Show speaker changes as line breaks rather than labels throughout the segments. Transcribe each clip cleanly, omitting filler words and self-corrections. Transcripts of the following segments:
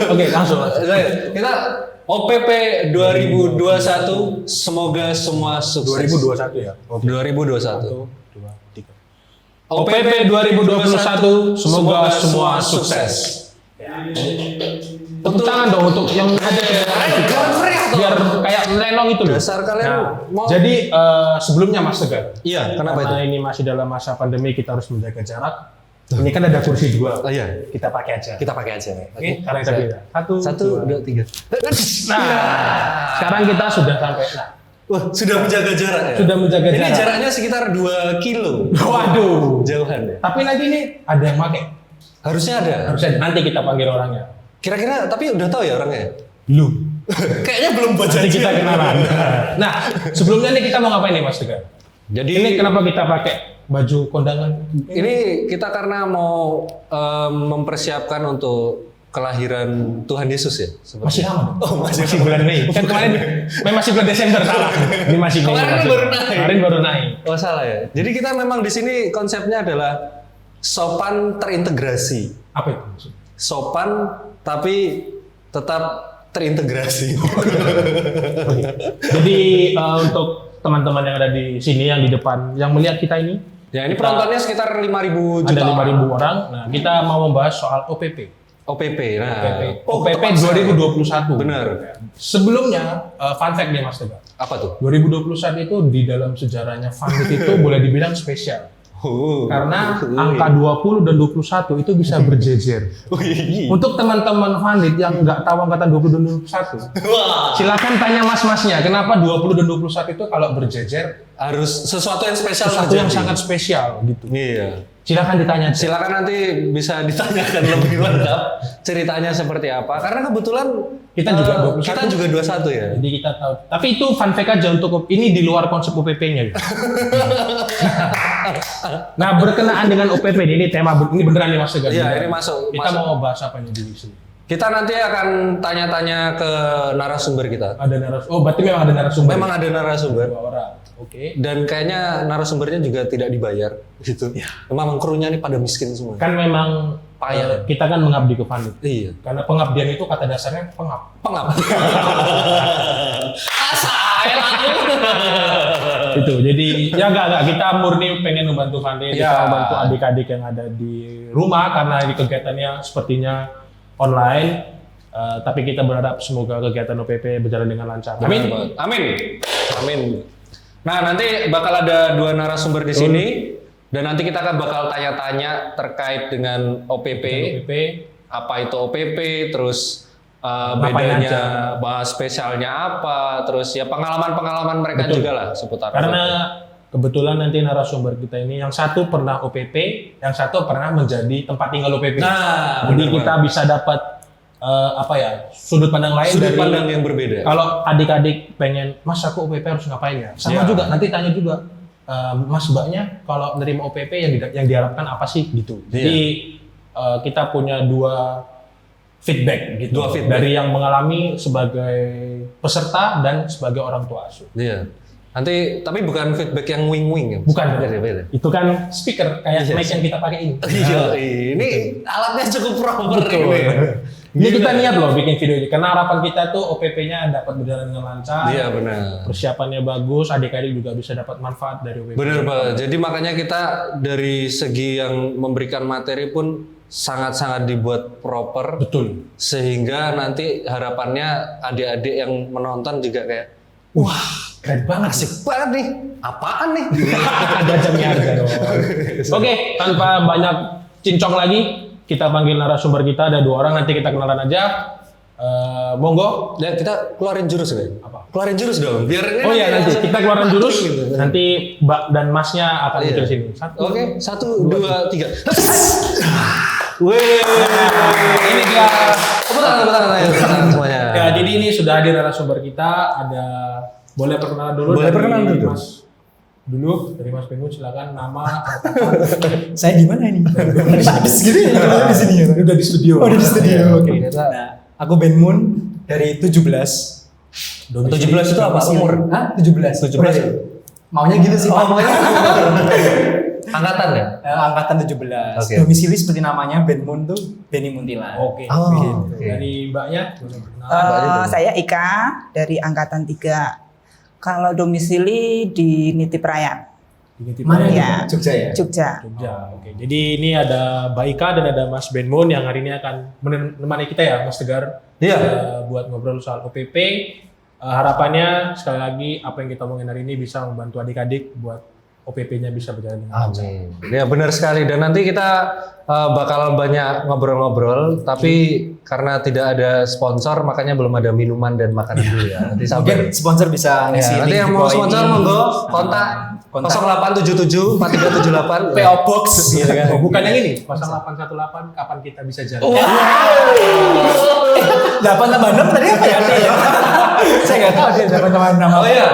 Oke, langsung.
Kita OPP 2021 semoga semua sukses.
2021 ya.
2021.
1, 2, 3.
OPP 2021 semoga semua sukses.
Tepuk tangan dong untuk yang ada biar kayak lenong itu loh.
Dasar kalian mau.
Jadi sebelumnya Mas Tegar.
Iya, kenapa itu?
Karena ini masih dalam masa pandemi, kita harus menjaga jarak. Ini kan ada kursi 2.
Oh iya,
Kita pakai aja.
kita pakai aja.
Oke, karena tadi ya.
1, 2, 3.
Nah, sekarang kita sudah sampai. Nah,
Wah, sudah menjaga jarak ya?
sudah menjaga
Ini
jarak.
jaraknya sekitar 2 kilo.
Waduh.
Jauhan ya?
Tapi nanti ini ada yang pakai.
Harusnya ada.
Harusnya nanti kita panggil orangnya.
Kira-kira tapi udah tahu ya orangnya?
Belum.
Kayaknya belum buat
Nanti
janji.
kita kenalan. Nah, sebelumnya nih kita mau ngapain nih Mas Tegar?
Jadi
Ini kenapa kita pakai baju kondangan?
ini kita karena mau mempersiapkan untuk kelahiran Tuhan Yesus ya? Seperti-
Masih lama dong?
Oh, masih
bulan Mei. Kan kemarin masih bulan Desember salah. Ini masih Mei.
Kemarin
masih.
baru naik.
Kemarin baru naik.
Oh salah ya. Jadi kita memang di sini konsepnya adalah sopan terintegrasi.
Apa itu maksudnya?
Sopan tapi tetap terintegrasi.
Jadi untuk teman-teman yang ada di sini, yang di depan, yang melihat kita ini,
Ya ini penontonnya sekitar 5.000 juta.
ada 5.000 orang. Nah, kita mau membahas soal OPP.
OPP. Nah,
OPP
tepat sekali.
2021.
Benar.
Sebelumnya, fun fact nih Mas Tegar.
Apa tuh?
2021 itu di dalam sejarahnya Fundit itu boleh dibilang spesial. Karena angka 20 dan 21 itu bisa berjejer. Untuk teman-teman Fundit yang nggak tahu angkatan 20 dan 21, silakan tanya mas-masnya kenapa 20 dan 21 itu kalau berjejer
Harus sesuatu yang spesial
sesuatu yang
terjadi.
sangat spesial gitu.
Iya.
Silakan ditanya.
Silakan nanti bisa ditanyakan lebih lengkap ceritanya seperti apa. Karena kebetulan
Kita juga 21.
Kita juga 21 ya.
Jadi kita tahu. Tapi itu fun fact aja untuk ini di luar konsep OPP-nya. Gitu. Nah, berkenaan dengan OPP ini tema ini beneran nih Mas Tegar.
Iya, ini masuk.
Kita mau bahas apa nih di sini?
Kita nanti akan tanya-tanya ke narasumber kita.
Ada narasumber. Oh, berarti memang ada narasumber.
Memang ada narasumber.
2 orang. Oke.
Dan kayaknya narasumbernya juga tidak dibayar gitu.
Ya.
Memang krunya nih pada miskin semua.
Kan memang
Payah.
kita kan mengabdi ke Fundit.
Iya.
Karena pengabdian itu kata dasarnya pengab.
Pengap.
Itu. Jadi ya enggak kita murni pengen membantu Fundit,
Ya.
kita membantu adik-adik yang ada di rumah karena ini kegiatannya sepertinya online. Tapi kita berharap semoga kegiatan OPP berjalan dengan lancar. Amin.
Amin. Amin. Nah, nanti bakal ada 2 narasumber di sini dan nanti kita akan bakal tanya-tanya terkait dengan OPP.
OPP.
Apa itu OPP, terus
Ngapain
bedanya,
aja.
bahas spesialnya apa, terus ya pengalaman-pengalaman mereka
Betul.
juga lah seputar
Karena
OPP.
kebetulan nanti narasumber kita ini yang satu pernah OPP, yang satu pernah menjadi tempat tinggal OPP.
Nah,
Jadi
benar
kita bisa dapat sudut pandang lain
sudut
dari
pandang yang berbeda.
kalau adik-adik pengen, Mas aku OPP harus ngapain ya? Sama
Ya.
juga nanti tanya juga, Mas mbaknya kalau menerima OPP yang diharapkan apa sih gitu. Jadi kita punya 2 feedback gitu.
2 feedback.
Dari yang mengalami sebagai peserta dan sebagai orang tua asuh.
Iya. Nanti tapi bukan feedback yang wing-wing ya.
Bukan,
Beda.
itu kan speaker kayak
Yes.
mic yang kita pakai ini.
Iya, ini alatnya cukup proper
Betul.
ini.
Ini
Gila.
kita niat loh bikin video ini karena harapan kita tuh OPP-nya dapat berjalan dengan lancar.
Iya benar.
Persiapannya bagus, adik-adik juga bisa dapat manfaat dari OPP.
Benar Pak. Jadi makanya kita dari segi yang memberikan materi pun sangat-sangat dibuat proper.
Betul.
Sehingga nanti harapannya adik-adik yang menonton juga kayak
Keren banget.
asik banget nih. Apaan nih?
Ada jamnya harga dong. Oke, tanpa banyak cincong lagi, kita panggil narasumber kita, ada 2 orang, nanti kita kenalan aja. Monggo.
Ya kita keluarin jurus nih.
Apa?
Keluarin jurus dong. Biar ini
Oh iya, nanti
langsung
kita keluaran jurus,
mati gitu.
nanti Mbak dan Masnya akan
Iya.
muncul sini.
Oke, 1, 2, 3. Wih, ini dia. Tepuk tangan semuanya.
Ya, jadi ini sudah hadir narasumber kita, ada boleh perkenalan dulu.
Boleh
dari
perkenalan dulu.
Mas dulu dari Mas Bengun, silakan nama.
Saya di mana ini? Sadis gitu ya, kalau di sini ya.
Udah di studio.
Oh, udah di studio.
Ya,
Oke. Nah, aku Ben Moon dari 17.
17 itu apa?
Masih-
Umur?
Hah? 17.
17.
Maunya gitu sih, Pak.
Angkatan ya?
Angkatan 17.
Oke.
Domisili seperti namanya Benmun tuh Beni Muntilan.
Oke.
Oh,
Gitu.
oke.
Dari Mbaknya, boleh perkenalan.
Saya Ika dari Angkatan 3. Kalau domisili di Nitip Raya,
Mana
Iya.
itu? Jogja ya?
Jogja.
Jogja. Oke. Jadi ini ada Mbak Ika dan ada Mas Benmun yang hari ini akan menemani kita ya, Mas Tegar.
Iya.
Buat ngobrol soal OPP. Harapannya sekali lagi apa yang kita omongin hari ini bisa membantu adik-adik buat OPP-nya bisa berjalan dengan lancar.
Amin. Ya benar sekali. Dan nanti kita bakal banyak ngobrol-ngobrol, tapi karena tidak ada sponsor, makanya belum ada minuman dan makanan dulu ya. Nanti sabar.
Mungkin sponsor bisa ngisi
Ya, nanti
link
yang
di
mau
bawah
sponsor
ini.
monggo kontak 0877 4378
PO Box gitu kan.
Oh, bukan yang ini, 0818 kapan kita bisa jalan.
8 tambah 6 tadi apa ya? Saya nggak tahu dia 8 tambah 6.
Oh iya,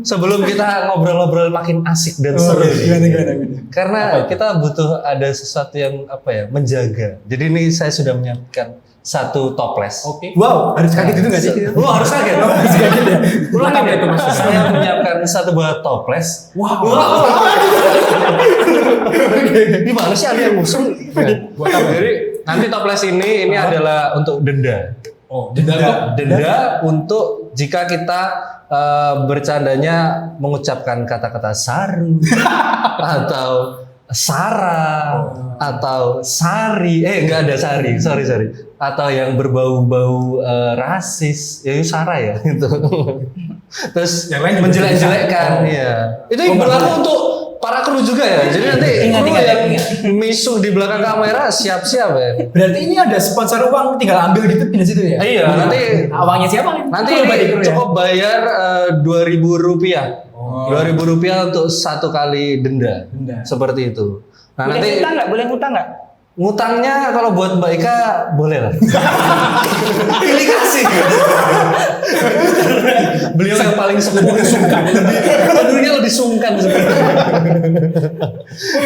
sebelum kita ngobrol-ngobrol makin asik dan seru.
Gimana.
Karena kita butuh ada sesuatu yang menjaga. Jadi ini saya sudah menyiapkan satu toples.
Oke.
Wow, harus kaget itu nggak sih?
Oh, harus kaget.
Harus kaget ya.
Ulangi ya itu Mas.
Saya menyiapkan satu buah toples.
Wow.
Gimana sih ada yang ngusung?
Buat apa?
Jadi nanti toples ini adalah untuk denda.
Oh, denda.
Denda untuk jika kita bercandanya mengucapkan kata-kata saru atau Sarah atau Sari, enggak ada Sari, sorry, atau yang berbau-bau rasis, ya itu Sarah ya gitu. Terus
Yang lain juga
menjelek-jelekkan, ya. Itu berlaku untuk para kru juga ya. Jadi nanti
Ingat.
misuh di belakang kamera siap-siap ya.
Berarti ini ada sponsor uang, tinggal ambil gitu di situ ya?
Iya, nanti
Uangnya siapa nih?
nanti
Coba di kru ya?
cukup bayar Rp2.000. Rp2.000 untuk satu kali denda. Seperti itu. Nah,
Boleh
nanti
ngutang nggak? Boleh ngutang nggak?
ngutangnya kalau buat Mbak Ika boleh lah. Pilih kasih. Beliau yang paling sungkan. Pedulnya lebih sungkan sebenarnya.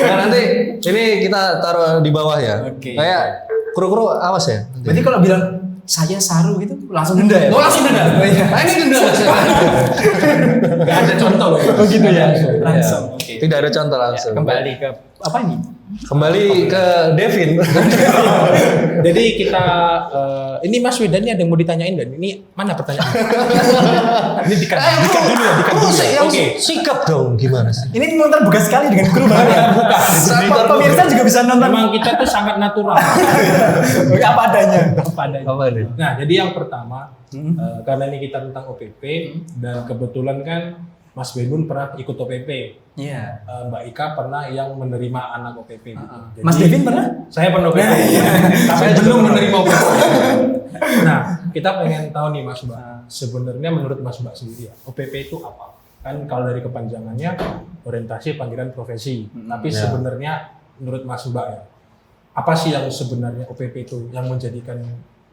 Nah, nanti ini kita taruh di bawah ya.
Oke.
Kayak kru-kru awas ya.
Berarti kalau bilang saya Saru gitu langsung denda ya?
Oh, langsung denda.
Oh, iya.
Nah, ini denda Mas.
Nggak ada contoh loh.
Oh gitu ya? Langsung.
Ya.
Oke.
Tidak ada contoh langsung.
Kembali ke apa nih?
Kembali ke Devin.
Jadi kita ini Mas Widan ini ada yang mau ditanyain nggak? Ini mana pertanyaan? Ini dikat dulu ya, dikat dulu. Oke.
Sikap dong gimana sih?
Ini memang terbuka sekali dengan kru banget ya? Pemirsa juga bisa nonton
Memang kita tuh sangat natural.
apa adanya.
Apa adanya.
Apa nih?
Nah, jadi yang pertama karena ini kita tentang OPP dan kebetulan kan Mas Benun pernah ikut OPP.
Iya.
Mbak Ika pernah yang menerima anak OPP. Gitu. Jadi,
Mas Devin pernah?
Saya pernah OPP. Tapi
Saya
belum
juga
menerima OPP. Nah, kita pengen tahu nih Mas Mbak. Sebenarnya menurut Mas Mbak sendiri ya, OPP itu apa? Kan kalau dari kepanjangannya orientasi panggilan profesi. Tapi
Ya.
sebenarnya menurut Mas Mbak ya, apa sih yang sebenarnya OPP itu yang menjadikan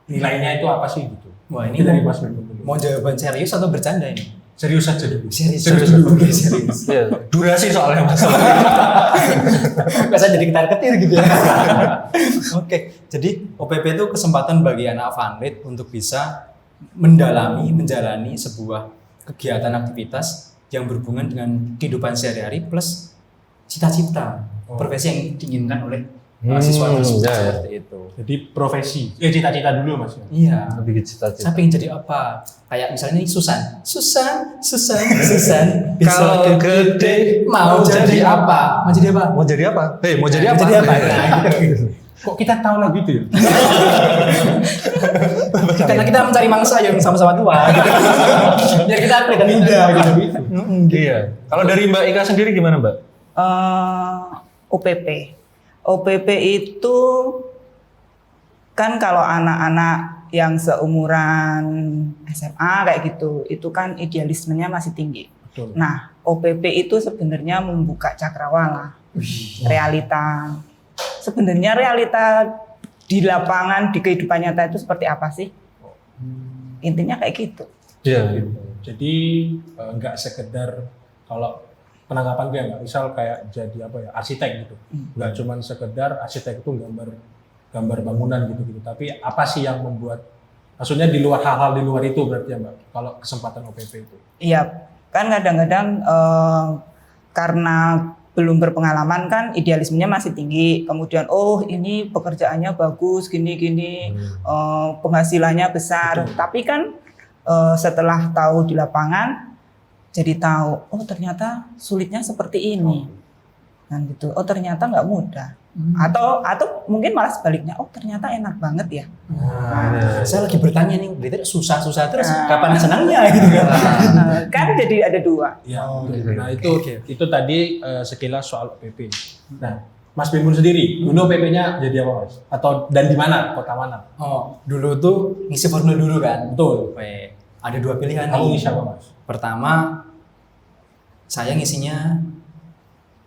nilainya itu apa sih gitu?
Wah, ini
dari
mau-
Mas Benun dulu.
Mau jawaban serius atau bercanda ini?
Serius aja dulu.
Serius
dulu.
Oke, serius.
Ya, durasi soalnya masalah.
Biasa jadi ketar-ketir gitu ya. Oke, jadi OPP itu kesempatan bagi anak Vanlit untuk bisa menjalani sebuah kegiatan aktivitas yang berhubungan dengan kehidupan sehari-hari plus cita-cita profesi yang diinginkan oleh mahasiswa tersebut
ya, ya.
seperti itu.
Jadi profesi, cita-cita dulu Mas.
Iya.
Lebih ke cita-cita.
Saya pengen jadi apa? Kayak misalnya nih Susan. Bisa
Kalau gede
mau jadi apa? Mau jadi apa?
Mau jadi apa? Mau jadi
Mau
apa?
jadi apa? Nah, gitu.
Kok kita tahu lagu itu ya?
Karena kita mencari mangsa yang sama-sama tua. Gitu. Biar kita kelihatan muda gitu.
Iya. Kalau dari Mbak Ika sendiri gimana, Mbak?
OPP. OPP itu kan kalau anak-anak yang seumuran SMA kayak gitu, itu kan idealismenya masih tinggi.
Betul.
Nah, OPP itu sebenarnya membuka cakrawala, realita. Sebenarnya realita di lapangan, di kehidupan nyata itu seperti apa sih? Intinya kayak gitu.
Iya.
Jadi nggak sekedar kalau penanggapan gue nggak misal kayak jadi apa ya arsitek gitu, nggak cuman sekedar arsitek itu gambar bangunan gitu, tapi apa sih yang membuat, maksudnya di luar hal-hal di luar itu berarti ya Mbak, kalau kesempatan OPP itu.
Iya, kan kadang-kadang karena belum berpengalaman kan idealismenya masih tinggi. Kemudian ini pekerjaannya bagus gini-gini, penghasilannya besar. Tapi kan setelah tahu di lapangan jadi tahu ternyata sulitnya seperti ini. Kan gitu. Ternyata nggak mudah. Atau mungkin malah sebaliknya, ternyata enak banget ya.
Saya lagi bertanya nih, berarti susah-susah terus kapan senangnya gitu kan?
Kan jadi ada dua.
Ya, nah itu tadi sekilas soal OPP. Nah, Mas Bimbun sendiri, dulu OPP-nya jadi apa Mas? Atau dan di mana? Kota mana?
Dulu tuh ngisi formula dulu kan.
Betul.
Ada 2 pilihan
Kamu
nih.
ngisi apa Mas?
Pertama, saya ngisinya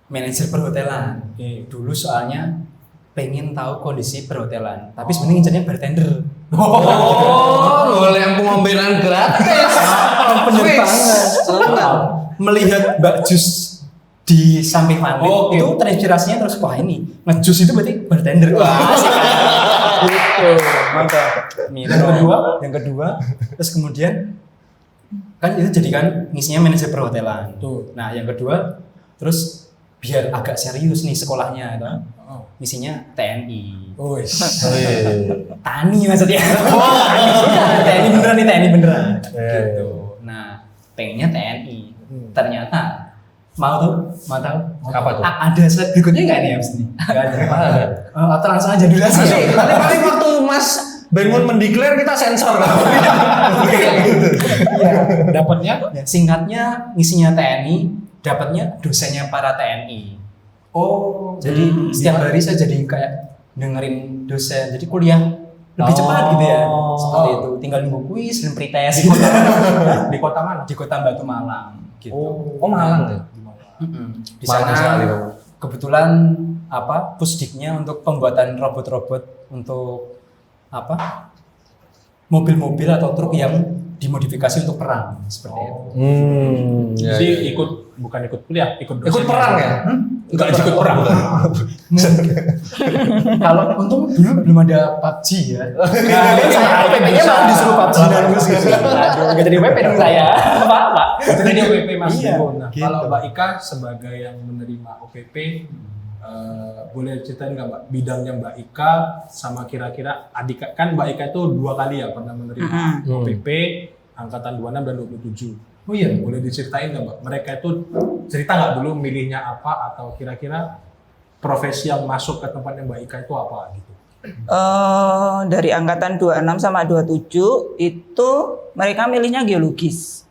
manajer perhotelan. Dulu soalnya pengen tahu kondisi perhotelan, tapi sebenarnya ngincernya bartender.
Lempu ngombelan gratis.
Bener banget. Melihat Mbak Jus di samping Vanlit itu terinspirasinya terus wah ini ngejus itu berarti bartender. Wah, asik kan? Gitu. Mantap. Yang kedua, terus kemudian kan itu jadi kan ngisinya manajer perhotelan. Nah, yang kedua terus biar agak serius nih sekolahnya itu. Misinya TNI. Tani maksudnya. TNI beneran nih, TNI beneran. Gitu. Nah, pengennya TNI. Ternyata mau tahu?
Apa tuh?
Ada slide berikutnya nggak nih Abs nih? Nggak ada. Atau langsung aja dulu sih.
Nanti paling waktu Mas Bengun mendeklar kita sensor.
Dapatnya
Singkatnya ngisinya TNI, dapatnya dosennya para TNI. Jadi setiap hari saya jadi kayak dengerin dosen, jadi kuliah lebih cepat gitu ya. Seperti itu, tinggal nunggu kuis dan pretest gitu.
di kota mana?
Di kota Batu Malang gitu.
Malang ya?
Di
Malang
sana
sekali, Bang.
kebetulan pusdiknya untuk pembuatan robot-robot untuk mobil-mobil atau truk yang dimodifikasi untuk perang seperti itu.
Jadi bukan ikut kuliah, ikut
perang ya?
Enggak ikut perang.
Kalau untung dulu belum ada PUBG ya. Saya PP-nya malah disuruh PUBG dan terus gitu. Aduh, enggak jadi PP dong saya. Pak.
Jadi OPP Mas
Iya,
Bimbun. Nah,
gitu.
kalau Mbak Ika sebagai yang menerima OPP, boleh ceritain nggak Mbak bidangnya Mbak Ika sama kira-kira adik kan Mbak Ika itu 2 kali ya pernah menerima OPP angkatan 26 dan 27. Oh iya, boleh diceritain nggak Mbak? Mereka itu cerita nggak dulu milihnya apa atau kira-kira profesi yang masuk ke tempatnya Mbak Ika itu apa gitu?
Dari angkatan 26 sama 27 itu mereka milihnya geologis.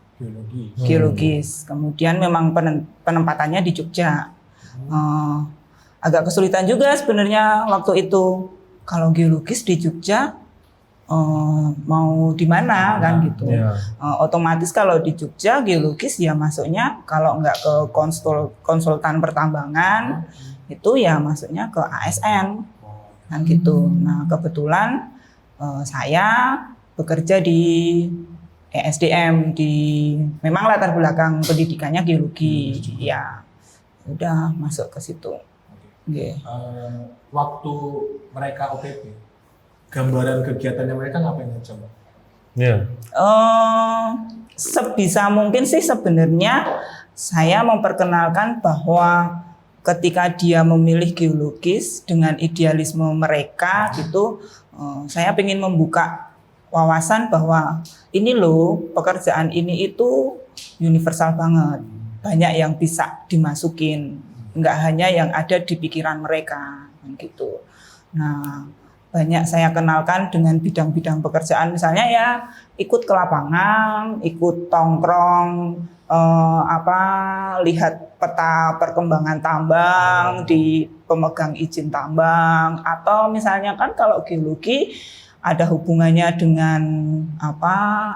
Geologis. Kemudian memang penempatannya di Jogja. Agak kesulitan juga sebenarnya waktu itu. Kalau geologis di Jogja mau di mana kan gitu. Otomatis kalau di Jogja geologis ya masuknya kalau nggak ke konsultan pertambangan itu ya masuknya ke ASN kan gitu. Nah kebetulan saya bekerja di ESDM memang latar belakang pendidikannya geologi ya udah masuk ke situ.
Waktu mereka OPP, gambaran kegiatannya mereka ngapain aja Mbak?
Sebisa mungkin sih sebenarnya saya memperkenalkan bahwa ketika dia memilih geologis dengan idealisme mereka gitu, saya ingin membuka wawasan bahwa ini loh pekerjaan ini itu universal banget, banyak yang bisa dimasukin, nggak hanya yang ada di pikiran mereka gitu. Nah banyak saya kenalkan dengan bidang-bidang pekerjaan, misalnya ya ikut ke lapangan, ikut tongkrong, lihat peta perkembangan tambang di pemegang izin tambang, atau misalnya kan kalau geologi ada hubungannya dengan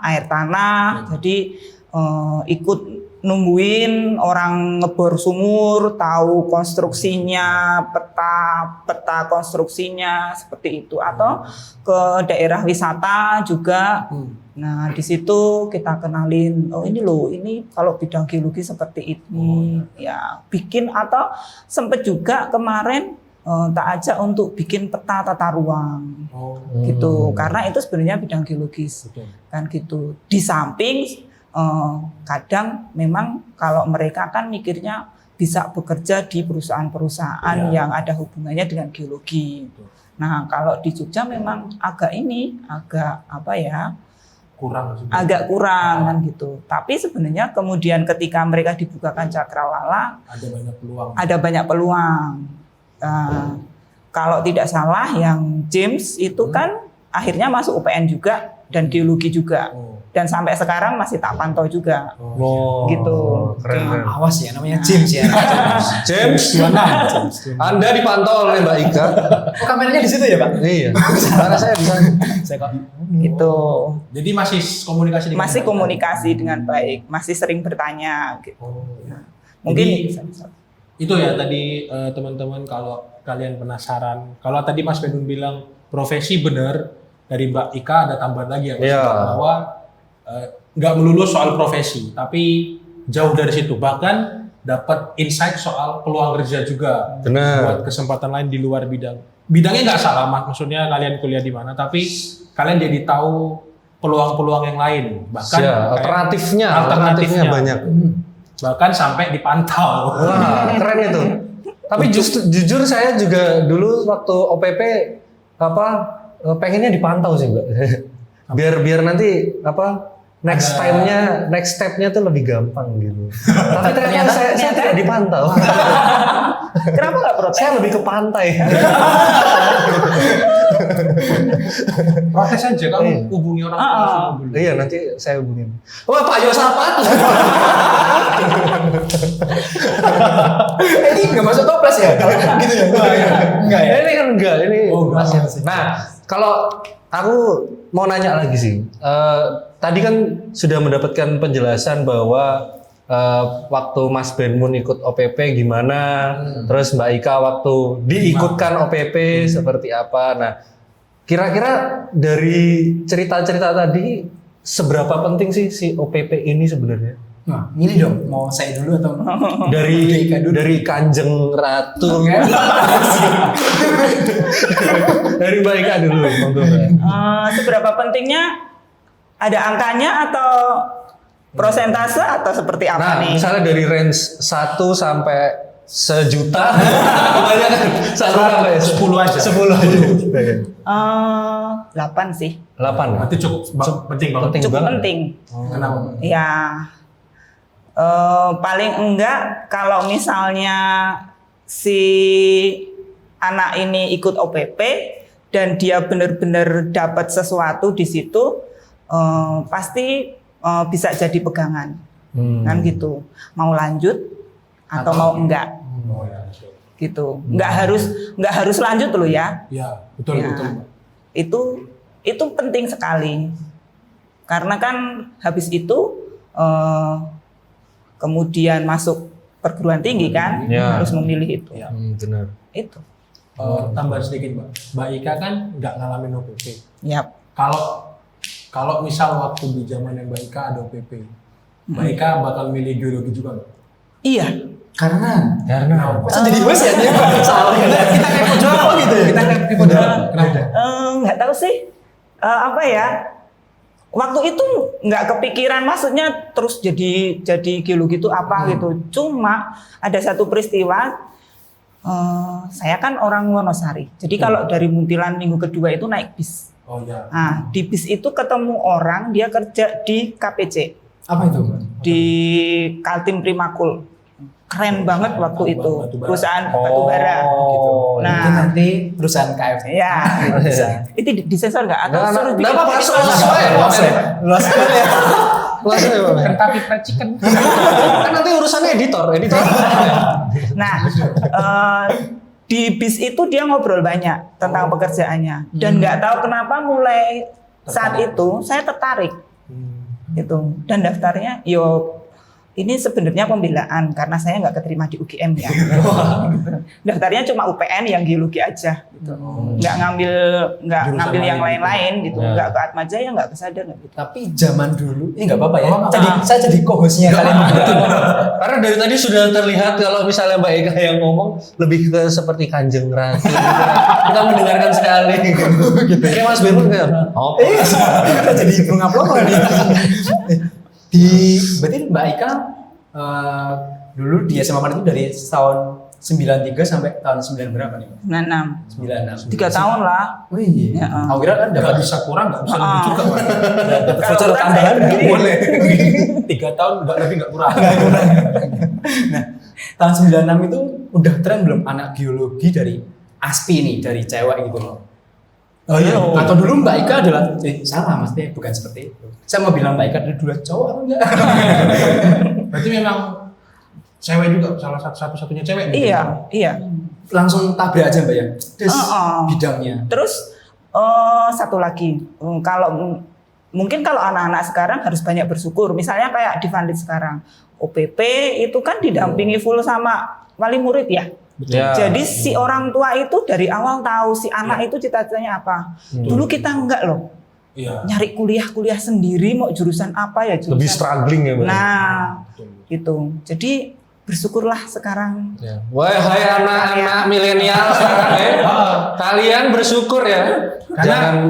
air tanah, jadi ikut nungguin orang ngebor sumur, tahu konstruksinya, peta konstruksinya seperti itu, atau ke daerah wisata juga. Nah di situ kita kenalin, ini loh, ini kalau bidang geologi seperti ini, ya bikin, atau sempet juga kemarin tak ajak untuk bikin peta tata ruang, gitu, karena itu sebenarnya bidang geologis, kan gitu. Di samping kadang memang kalau mereka kan mikirnya bisa bekerja di perusahaan-perusahaan yang ada hubungannya dengan geologi. Nah, kalau di Jogja memang agak apa ya? Agak kurang kan gitu. Tapi sebenarnya kemudian ketika mereka dibukakan cakrawala, ada banyak peluang. Kalau tidak salah yang James itu kan akhirnya masuk UPN juga dan geologi juga. Dan sampai sekarang masih tak pantau juga. Gitu.
Keren.
Awas ya, namanya James ya.
James, Anda dipantau oleh Mbak Ika.
Oh, kameranya di situ ya, Pak?
Iya. Karena saya bisa.
Saya kok.
Gitu.
Jadi masih komunikasi dengan
Masih
baik.
komunikasi dengan baik, masih sering bertanya gitu. Nah, mungkin
Jadi, itu ya tadi teman-teman kalau kalian penasaran. Kalau tadi Mas Bedun bilang profesi benar, dari Mbak Ika ada tambahan lagi ya Mas, bahwa nggak melulu soal profesi, tapi jauh dari situ. Bahkan dapat insight soal peluang kerja juga.
Benar.
Buat kesempatan lain di luar bidang. Bidangnya nggak salah, maksudnya kalian kuliah di mana, tapi kalian jadi tahu peluang-peluang yang lain. Bahkan
alternatifnya banyak.
Bahkan sampai dipantau.
Wah, keren itu. Tapi jujur saya juga dulu waktu OPP pengennya dipantau sih, Mbak. biar nanti next stepnya tuh lebih gampang gitu. Tapi ternyata saya tidak dipantau.
kenapa nggak protes?
Saya lebih ke pantai.
Protes aja, kamu hubungi orang tua.
Iya, nanti saya hubungin. Wah, Pak Yosapat.
Ini nggak masuk toples ya? Kalau gitu ya? Enggak ya?
Ini kan enggak, ini masih.
masih.
Nah, kalau aku mau nanya lagi sih. Tadi kan sudah mendapatkan penjelasan bahwa waktu Mas Benmun ikut OPP gimana, terus Mbak Ika waktu diikutkan OPP seperti apa. Nah, kira-kira dari cerita-cerita tadi seberapa penting sih si OPP ini sebenarnya?
Nah, ini dong, mau saya dulu atau
Dari Kanjeng Ratu. Dari Mbak Ika dulu, monggo.
Seberapa pentingnya? Ada angkanya atau prosentase atau seperti apa nih?
Misalnya dari range 1 sampai sejuta, kebanyakan 1 sampai
10 aja.
10 aja.
8 sih.
8.
Berarti cukup penting banget.
Cukup
banget.
penting.
Kenapa?
Ya, paling enggak kalau misalnya si anak ini ikut OPP dan dia benar-benar dapat sesuatu di situ, pasti bisa jadi pegangan, kan gitu. Mau lanjut atau mau enggak, gitu. Nggak harus lanjut loh ya.
Ya, betul.
Itu penting sekali, karena kan habis itu kemudian masuk perguruan tinggi kan, harus memilih itu.
Ya.
Benar.
Itu.
Tambah sedikit Mbak Ika kan nggak ngalamin OPP.
Yap.
Kalau misal waktu di zamannya Mbak Ika ada OPP, Mbak Ika bakal milih geologi juga nggak?
Iya.
Karena
Karena
jadi bos ya dia. Salah. Kita kayak pojok gitu ya. Kita kayak pojok.
Kenapa?
Nggak tahu sih apa ya. Waktu itu nggak kepikiran, maksudnya terus jadi geologi itu apa gitu. Cuma ada satu peristiwa. Saya kan orang Wonosari. Jadi kalau dari Muntilan minggu kedua itu naik bis.
Oh ya.
Nah, di bis itu ketemu orang, dia kerja di KPC.
Apa itu?
Di Kaltim Primakul. Keren banget waktu itu. Perusahaan batubara.
Gitu.
Nah,
Itu nanti perusahaan KF.
ya. Itu disensor nggak? Atau suruh bikin
apa masuk
Luas sekali ya.
Kentucky Fried Chicken.
Kan nanti urusannya editor.
Nah, di bis itu dia ngobrol banyak tentang pekerjaannya. Dan nggak tahu kenapa mulai saat itu saya tertarik. Gitu. Dan daftarnya, ini sebenarnya pembelaan karena saya nggak keterima di UGM ya. Daftarnya cuma UPN yang geologi aja, gitu. Nggak ngambil yang lain-lain gitu. Nggak ke Atmajaya, nggak ke Sadar gitu.
Tapi zaman dulu, ini nggak apa-apa ya. Saya jadi co-hostnya kalian.
Karena dari tadi sudah terlihat kalau misalnya Mbak Eka yang ngomong lebih ke seperti Kanjeng Ratu. Gitu. Kita mendengarkan sekali. Gitu. Kayak Mas Benun kan.
Kita jadi pengupload nih. Berarti Mbak Ika dulu di SMA Fanit itu dari tahun 93 sampai tahun 9 berapa nih Mas?
96.
96.
3 tahun lah.
Oh iya.
Ya,
Aku kira kan
Nggak
dapat
bisa kurang, nggak bisa lebih juga. Mas.
dapat
Kalau
voucher
kurang
tambahan
saya
nggak
beli.
boleh.
3 tahun nggak lebih nggak kurang.
Nah, tahun 96 itu udah tren belum anak biologi dari ASPI nih, dari cewek gitu loh.
Oh iya.
Atau dulu Mbak Ika adalah, salah Mas, bukan seperti itu. Saya mau bilang Mbak Ika dulu cowok atau enggak?
Berarti memang cewek juga salah satu-satunya cewek. nih?
Iya.
Langsung tabrak aja Mbak ya. Des, bidangnya.
Terus satu lagi, mungkin kalau anak-anak sekarang harus banyak bersyukur. Misalnya kayak di Fanlit sekarang, OPP itu kan didampingi full sama wali murid ya.
Ya.
Jadi si orang tua itu dari awal tahu si anak itu cita-citanya apa. Dulu kita enggak loh.
Iya.
Nyari kuliah sendiri mau jurusan apa ya jurusan.
Lebih struggling ya, Mbak.
Nah, itu. Jadi bersyukurlah sekarang.
Ya. Wahai anak-anak milenial sekarang kalian bersyukur ya.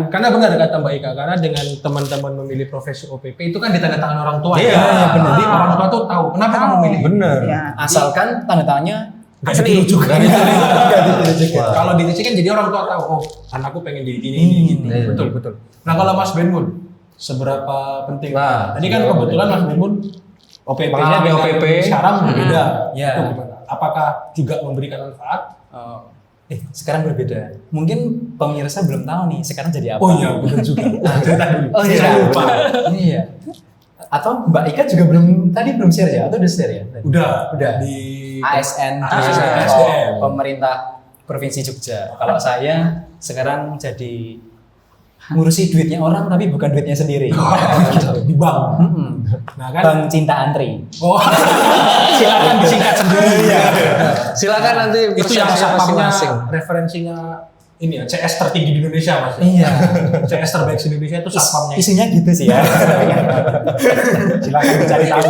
Karena benar kata Mbak Ika, karena dengan teman-teman memilih profesi OPP itu kan di tanda tangan orang tua.
Iya,
ya.
benar.
Jadi orang tua tuh tahu kenapa kamu milih.
Bener.
Ya.
Asalkan tanda tangannya
Asli.
Kalau di kan jadi orang tua tahu, oh anakku pengen jadi ini gitu. Betul. Nah kalau Mas Benmun, seberapa penting?
Nah,
tadi kan kebetulan Mas Benmun OPP-nya
Pengalaman
dengan
OPP.
sekarang berbeda.
Ya.
Itu gimana? Apakah juga memberikan manfaat?
sekarang berbeda. Mungkin pemirsa belum tahu nih sekarang jadi apa.
Oh iya, benar juga. Cerita dulu.
Oh iya.
Saya lupa.
Iya. Atau Mbak Ika juga belum share ya atau udah share ya?
Udah
di ASN,
ASN.
pemerintah Provinsi Jogja. Kalau saya sekarang jadi ngurusi duitnya orang tapi bukan duitnya sendiri.
Di bank. Nah kan.
Bank Cinta Antri.
Oh, silakan disingkat sendiri.
Silakan nanti
Itu yang
persepsi
satpamnya
masing-masing.
referensinya ini ya, CS tertinggi di Indonesia Mas.
Iya.
CS terbaik di Indonesia itu satpamnya.
Isinya gitu sih ya.
Silakan dicari tahu.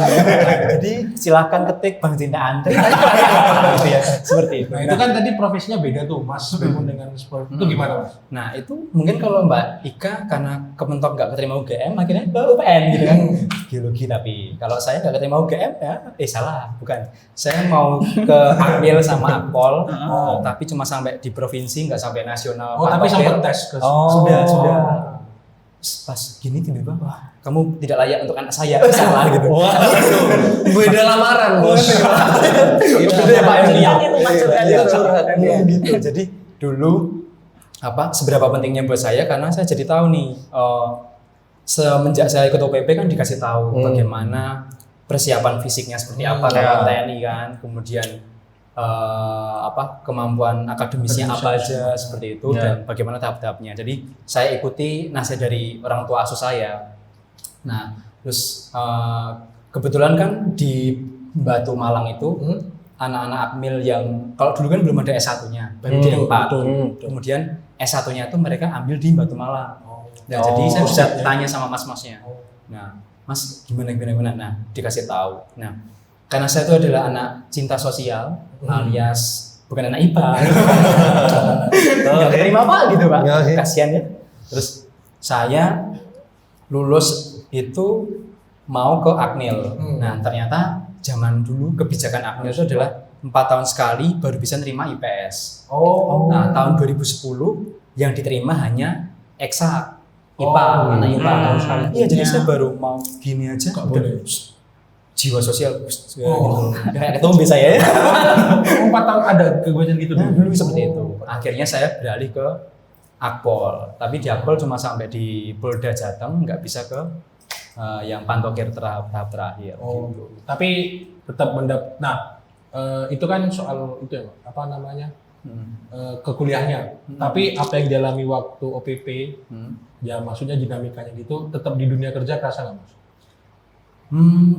Jadi silakan ketik Bank Cinta Antri. Gitu ya. Seperti itu.
Nah itu kan tadi profesinya beda tuh Mas Benmun dengan sport itu gimana Mas?
Nah itu mungkin kalau Mbak Ika karena kementok nggak keterima UGM akhirnya ke UPN gitu kan biologi, tapi kalau saya nggak keterima UGM ya salah, bukan, saya mau ke Akmil sama Akpol tapi cuma sampai di provinsi nggak sampai nasional.
Oh tapi
Pantokir.
sempat tes ke
Sudah pas gini tiba-tiba wah kamu tidak layak untuk anak saya. Salah gitu.
Wah, beda lamaran bos.
Beda ya Pak Emilia.
Itu maksudnya
Gitu. Jadi dulu seberapa pentingnya buat saya karena saya jadi tahu nih semenjak saya ikut OPP kan dikasih tahu bagaimana persiapan fisiknya seperti apa kawan TNI kan, kemudian kemampuan akademisnya apa aja seperti itu dan bagaimana tahap-tahapnya. Jadi saya ikuti nasihat dari orang tua asuh saya. Nah, terus kebetulan kan di Batu Malang itu anak-anak Akmil yang kalau dulu kan belum ada S1-nya, baru di 4. Kemudian S1-nya itu mereka ambil di Batu Malang. Nah, jadi saya bisa tanya sama mas-masnya. Nah, Mas gimana. Nah, dikasih tahu. Nah, karena saya itu adalah anak cinta sosial alias bukan anak IPA. Nggak terima apa gitu Pak. Kasihan ya. Terus saya lulus itu mau ke Akmil. Nah, ternyata zaman dulu kebijakan Akmil itu adalah 4 tahun sekali baru bisa nerima IPS. Nah, tahun 2010 yang diterima hanya eksak IPA, anak IPA tahun sekali. Iya, jadi saya baru mau gini aja.
Nggak boleh.
Jiwa sosial. Kayak ketemu biasa ya.
4 tahun ada kegiatan gitu
Dulu seperti itu. Akhirnya saya beralih ke Akpol. Tapi di Akpol cuma sampai di Polda Jateng, nggak bisa ke yang Pantokir tahap terakhir. Gitu.
Tapi tetap Nah, itu kan soal itu ya, apa namanya? Kekuliahnya. Tapi apa yang dialami waktu OPP, ya maksudnya dinamikanya gitu, tetap di dunia kerja kerasa nggak Mas?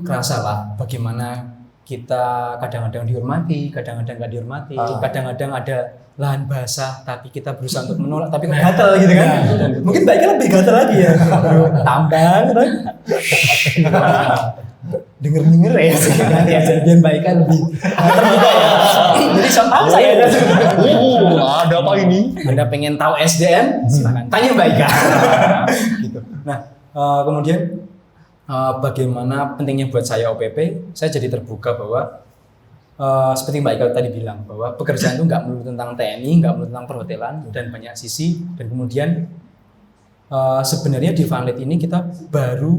Kerasa lah. Bagaimana kita kadang-kadang dihormati, kadang-kadang nggak dihormati, kadang-kadang ada lahan basah, tapi kita berusaha untuk menolak, tapi kok gatel gitu kan? Mungkin baiknya lebih gatel lagi ya. Tambang, denger ya sih nanti aja biar baiknya lebih gatel juga ya. Jadi soal saya
Ada apa ini?
Anda pengen tahu SDM? Silakan tanya Mbak Ika. Gitu. Nah, kemudian bagaimana pentingnya buat saya OPP? Saya jadi terbuka bahwa seperti Mbak Ika tadi bilang bahwa pekerjaan itu nggak melulu tentang TNI, nggak melulu tentang perhotelan dan banyak sisi. Dan kemudian sebenarnya di Funlit ini kita baru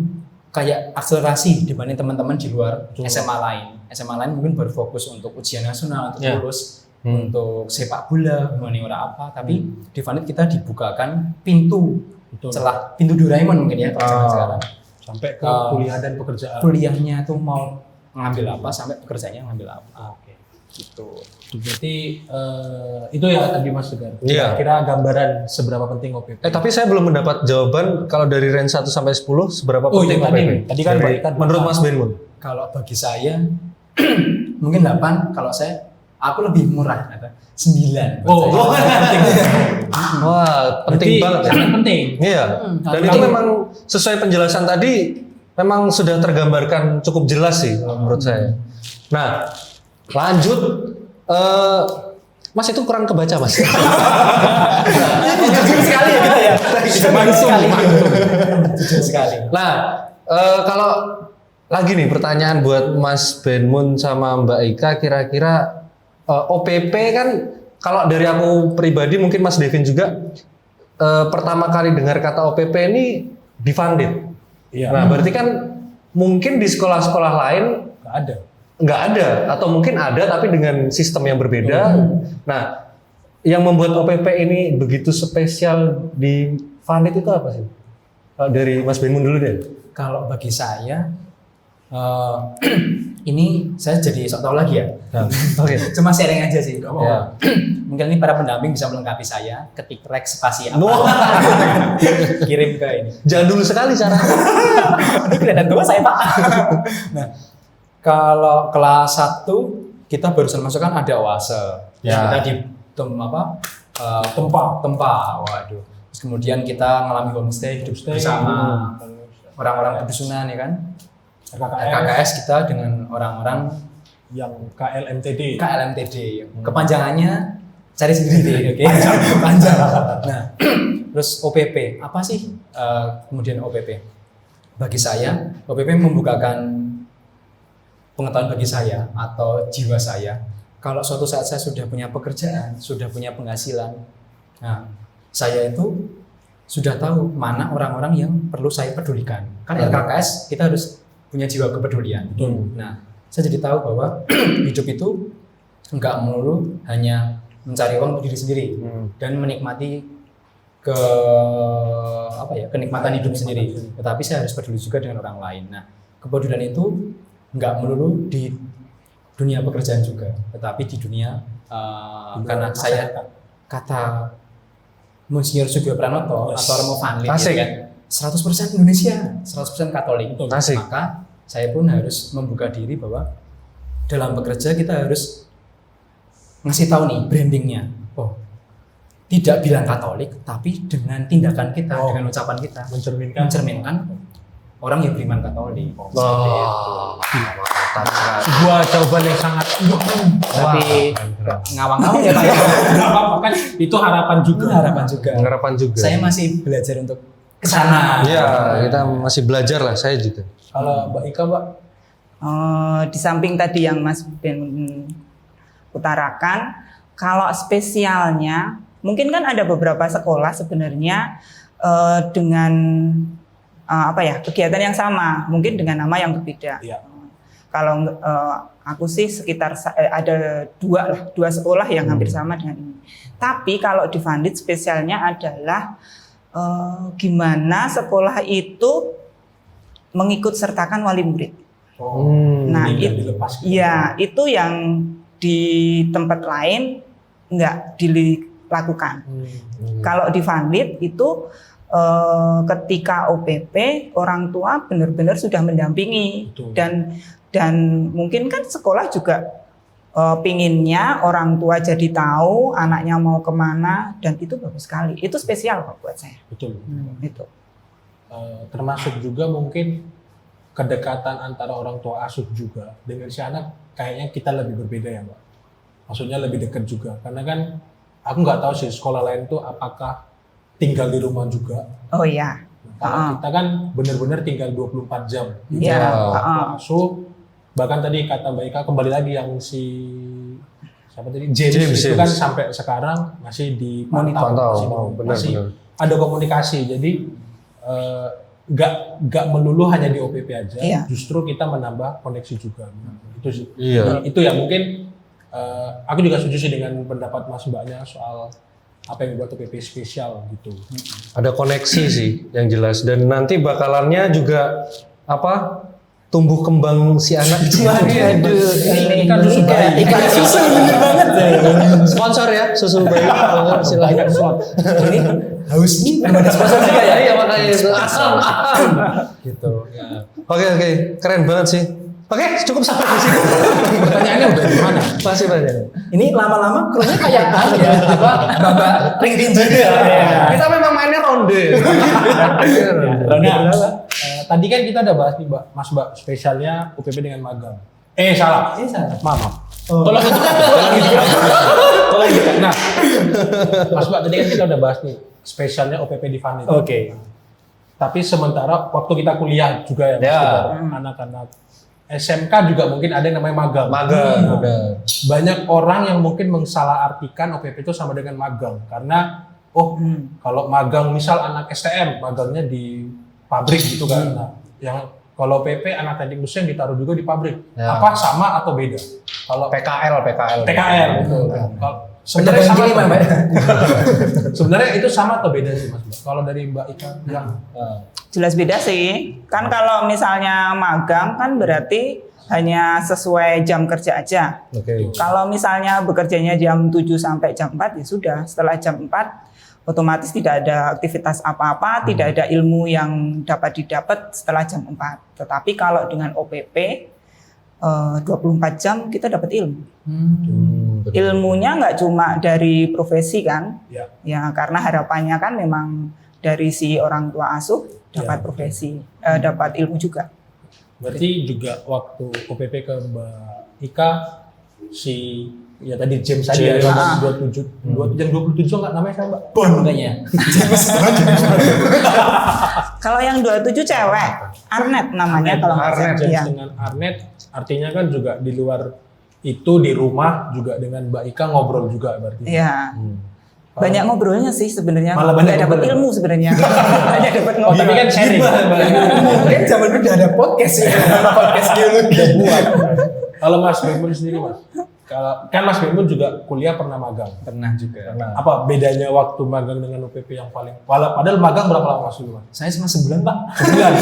kayak akselerasi dibanding teman-teman di luar SMA lain. SMA lain mungkin baru fokus untuk ujian nasional, untuk lulus, untuk sepak bola, humaniora apa. Tapi di Funlit kita dibukakan pintu celah, pintu Doraemon mungkin ya kalau zaman sekarang.
Sampai ke kuliah dan pekerjaan.
Kuliahnya tuh mau ngambil apa sampai pekerjaannya ngambil apa.
Oke. Gitu. Berarti itu ya tadi Mas Tegar.
Iya.
Kira gambaran seberapa penting OPP.
Tapi saya belum mendapat jawaban kalau dari range 1 sampai 10 seberapa penting
iya,
OPP?
tadi kan
Dari-
kan
menurut Mas Benmun.
Kalau bagi saya mungkin 8, kalau saya aku lebih murah ada 9.
Oh, penting.
Wah, penting
Berarti
banget.
sangat penting.
Iya. Dan itu memang sesuai penjelasan tadi memang sudah tergambarkan cukup jelas sih menurut saya. Nah, lanjut Mas itu kurang kebaca Mas.
Jujur sekali ya kita ya. Jujur sekali.
Nah, kalau lagi nih pertanyaan buat Mas Benmun sama Mbak Ika, kira-kira OPP kan kalau dari aku pribadi mungkin Mas Devin juga pertama kali dengar kata OPP ini di Fundit.
Iya.
Nah, berarti kan mungkin di sekolah-sekolah lain
Nggak ada.
nggak ada atau mungkin ada tapi dengan sistem yang berbeda. Nah, yang membuat OPP ini begitu spesial di Fundit itu apa sih? Dari Mas Benmun dulu deh.
Kalau bagi saya ini saya jadi sok tahu lagi ya.
Oke.
Cuma sharing aja sih.
Ya.
Mungkin ini para pendamping bisa melengkapi saya. Ketik rek spasi apa. Kirim ke ini.
Jadul sekali cara.
Aduh, kelihatan tua saya Pak. Nah, kalau kelas 1 kita barusan masuk kan ada oase.
Ya.
Kita di tempat. Waduh. Terus kemudian kita ngalami homestay hidup bersama orang-orang pedusunan ya kan. KKS kita dengan orang-orang
yang KLMTD.
KLMTD. Kepanjangannya cari sendiri, oke? Panjang. Nah, terus OPP apa sih? Kemudian OPP. Bagi saya, OPP membukakan pengetahuan bagi saya atau jiwa saya. Kalau suatu saat saya sudah punya pekerjaan, sudah punya penghasilan, nah saya itu sudah tahu mana orang-orang yang perlu saya pedulikan. Kan RKKS kita harus punya jiwa kepedulian. Nah, saya jadi tahu bahwa hidup itu enggak melulu hanya mencari uang untuk diri sendiri dan menikmati kenikmatan hidup sendiri. Tetapi saya harus peduli juga dengan orang lain. Nah, kepedulian itu enggak melulu di dunia pekerjaan juga, tetapi di dunia karena saya kata Monsinyur Sugio Pranoto atau Romo Funlit gitu kan. 100% Indonesia, 100% Katolik.
Asik.
Maka saya pun harus membuka diri bahwa dalam bekerja kita harus ngasih tahu nih brandingnya. Oh, tidak bilang Katolik, tapi dengan tindakan kita, dengan ucapan kita, mencerminkan orang yang beriman Katolik. Seperti itu.
Sebuah jawaban yang sangat
Tapi ngawang-ngawang ya Pak ya.
nggak apa-apa kan itu harapan juga.
Harapan juga.
Saya masih belajar untuk kesana.
Iya, kita masih belajar lah, saya juga.
Kalau Mbak Ika, Mbak,
Di samping tadi yang Mas Ben utarakan, kalau spesialnya mungkin kan ada beberapa sekolah sebenarnya dengan kegiatan yang sama, mungkin dengan nama yang berbeda.
Iya.
Kalau aku sih sekitar ada dua sekolah yang hampir sama dengan ini. Tapi kalau di Fundit spesialnya adalah gimana sekolah itu mengikut sertakan wali murid. Nah, itu yang di tempat lain nggak dilakukan. Kalau di Fundit itu ketika OPP orang tua benar-benar sudah mendampingi.
Betul.
dan mungkin kan sekolah juga pinginnya orang tua jadi tahu anaknya mau kemana, dan itu bagus sekali. Itu spesial kok buat saya.
Betul.
Itu.
Termasuk juga mungkin kedekatan antara orang tua asuh juga dengan si anak, kayaknya kita lebih berbeda ya Mbak. Maksudnya lebih dekat juga, karena kan aku nggak tahu sih sekolah lain tuh apakah tinggal di rumah juga.
Oh iya.
Karena kita kan benar-benar tinggal 24 jam.
Iya.
Asuh Bahkan tadi kata Mbak Ika kembali lagi yang siapa tadi James itu kan sampai sekarang masih dipantau, masih ada komunikasi. Jadi nggak melulu hanya di OPP aja, justru kita menambah koneksi juga. Itu sih. Itu ya mungkin aku juga setuju sih dengan pendapat Mas Mbaknya soal apa yang membuat OPP spesial gitu.
Ada koneksi sih yang jelas, dan nanti bakalannya juga tumbuh kembang si anak itu.
Ini kan susu bayi.
Iklan susu bener banget ya.
Sponsor ya, susu bayi. Silahkan slot.
Ini haus nih, belum ada sponsor juga ya.
Iya makanya itu asam. Gitu. Oke, keren banget sih. Oke, cukup sampai di sini.
Pertanyaannya udah di mana?
Masih banyak.
Ini lama-lama krunya kayak Mbak ring tinju ya.
Kita memang mainnya ronde.
Tadi kan kita udah bahas nih Mbak, spesialnya UPP dengan magang. Salah. Maaf. Tolong itu. Nah, Mas Mbak tadi kan kita udah bahas nih spesialnya OPP di Vanit.
Oke.
Tapi sementara waktu kita kuliah juga ya, anak-anak SMK juga mungkin ada yang namanya magang. Banyak orang yang mungkin mensalahartikan OPP itu sama dengan magang karena kalau magang misal anak STM magangnya di pabrik gitu kan. Nah, yang kalau OPP anak teknik mesin ditaruh juga di pabrik. Apa sama atau beda? Kalau
PKL
betul. Sebenarnya sama sebenarnya itu sama atau beda sih Mas? Kalau dari Mbak Ika yang
Jelas beda sih. Kan kalau misalnya magang kan berarti hanya sesuai jam kerja aja. Kalau misalnya bekerjanya jam 7 sampai jam 4 ya sudah. Setelah jam 4 otomatis tidak ada aktivitas apa-apa, tidak ada ilmu yang dapat didapat setelah jam 4. Tetapi kalau dengan OPP 24 jam kita dapat ilmu. Ilmunya nggak cuma dari profesi kan, ya karena harapannya kan memang dari si orang tua asuh dapat profesi, dapat ilmu juga.
Berarti juga waktu OPP ke Mbak Ika ya tadi James tadi ya 27 nggak namanya siapa Mbak?
Bon kayaknya.
Kalau yang 27 cewek, Arnet namanya kalau nggak salah.
James dengan Arnet artinya kan juga di luar itu di rumah juga dengan Mbak Ika ngobrol juga berarti.
Iya. Banyak ngobrolnya sih sebenarnya.
Malah banyak
dapat ilmu sebenarnya. Banyak dapat ngobrol.
Tapi kan sharing.
Mungkin zaman dulu udah ada podcast ya. Podcast geologi.
Kalau Mas Bemun sendiri Mas, kan Mas Bemun juga kuliah pernah magang.
Pernah juga.
Apa bedanya waktu magang dengan UPP yang paling? Padahal magang berapa lama Mas dulu Mas?
Saya cuma sebulan Pak. Sebulan.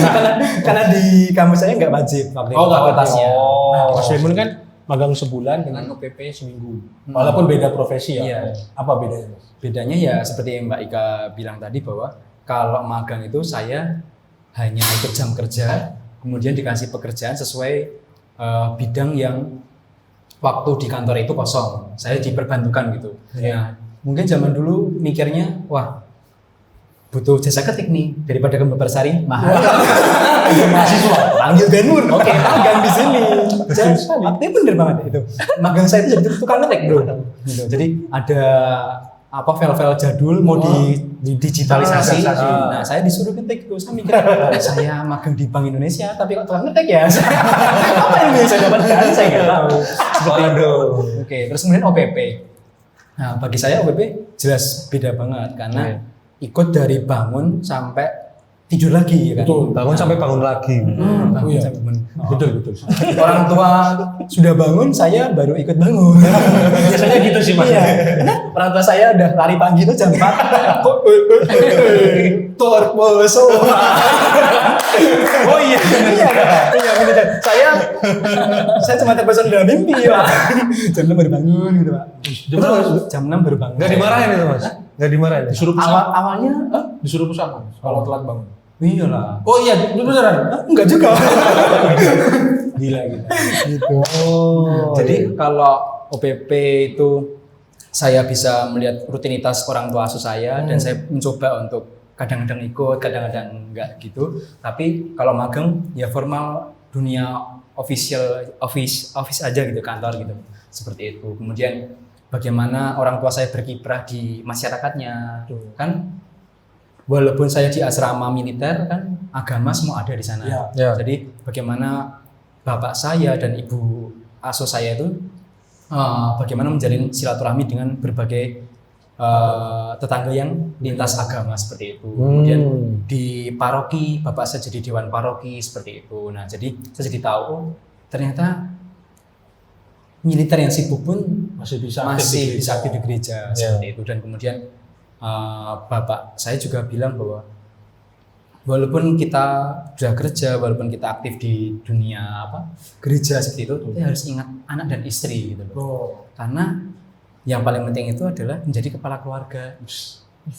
karena di kampus saya nggak wajib.
Nggak wajib. Nah, Mas Bemun kan magang sebulan dengan OPP seminggu. Walaupun beda profesi ya.
Iya.
Apa bedanya Mas?
Bedanya ya seperti yang Mbak Ika bilang tadi bahwa kalau magang itu saya hanya ikut jam kerja, kemudian dikasih pekerjaan sesuai bidang yang waktu di kantor itu kosong. Saya diperbantukan gitu. Nah, mungkin zaman dulu mikirnya, wah butuh jasa ketik nih daripada ke Babarsari mahal. Mahasiswa panggil Benur, oke magang di sini. Tapi bener banget itu. Magang saya itu jadi tukang ngetik bro. Gitu. Jadi ada file-file jadul mau di digitalisasi. Nah, saya disuruh ngetik tuh. Saya mikir saya magang di Bank Indonesia tapi kok tukang ngetik ya. Apa yang bisa saya dapatkan? Saya nggak tahu. Seperti itu. Oke, terus kemudian OPP. Nah, bagi saya OPP jelas beda banget karena ikut dari bangun sampai tidur lagi kan.
Betul. Bangun sampai bangun lagi.
Bangun sampai bangun.
Betul.
Orang tua sudah bangun, saya baru ikut bangun.
Biasanya gitu sih Mas.
Iya. Karena orang tua saya udah lari pagi itu jam 4. Torposo. Oh iya. Iya benar. Saya cuma terpesona dalam mimpi, Pak. Jam 6 baru bangun gitu, Pak. Jam 6 baru bangun.
Nggak dimarahin itu Mas? Nggak dimarahin?
Disuruh pusat.
Awalnya
Disuruh pusat Mas kalau telat bangun.
iyalah.
Oh iya, itu beneran.
Enggak juga.
Gila.
Gitu. Jadi kalau OPP itu saya bisa melihat rutinitas orang tua asuh saya dan saya mencoba untuk kadang-kadang ikut, kadang-kadang enggak gitu. Tapi kalau magang ya formal dunia office aja gitu, kantor gitu. Seperti itu. Kemudian bagaimana orang tua saya berkiprah di masyarakatnya. Kan walaupun saya di asrama militer kan agama semua ada di sana.
Ya.
Jadi bagaimana bapak saya dan ibu asuh saya itu bagaimana menjalin silaturahmi dengan berbagai tetangga yang lintas agama seperti itu. Kemudian di paroki bapak saya jadi dewan paroki seperti itu. Nah jadi saya jadi tahu ternyata militer yang sibuk pun
Masih bisa
aktif di gereja seperti itu. Dan kemudian bapak saya juga bilang bahwa walaupun kita sudah kerja, walaupun kita aktif di dunia gereja seperti itu, kita harus ingat anak dan istri gitu loh. Karena yang paling penting itu adalah menjadi kepala keluarga,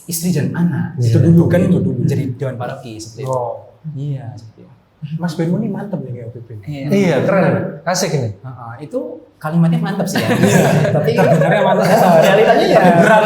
istri dan anak. Itu dulu kan, itu dulu menjadi dewan paroki seperti itu. Iya, seperti itu.
Mas Benmu ini mantep nih kayak OPP.
Iya, keren. Asik ini.
Itu kalimatnya mantap sih ya. Tapi
Sebenarnya mantep.
realitanya ya berat.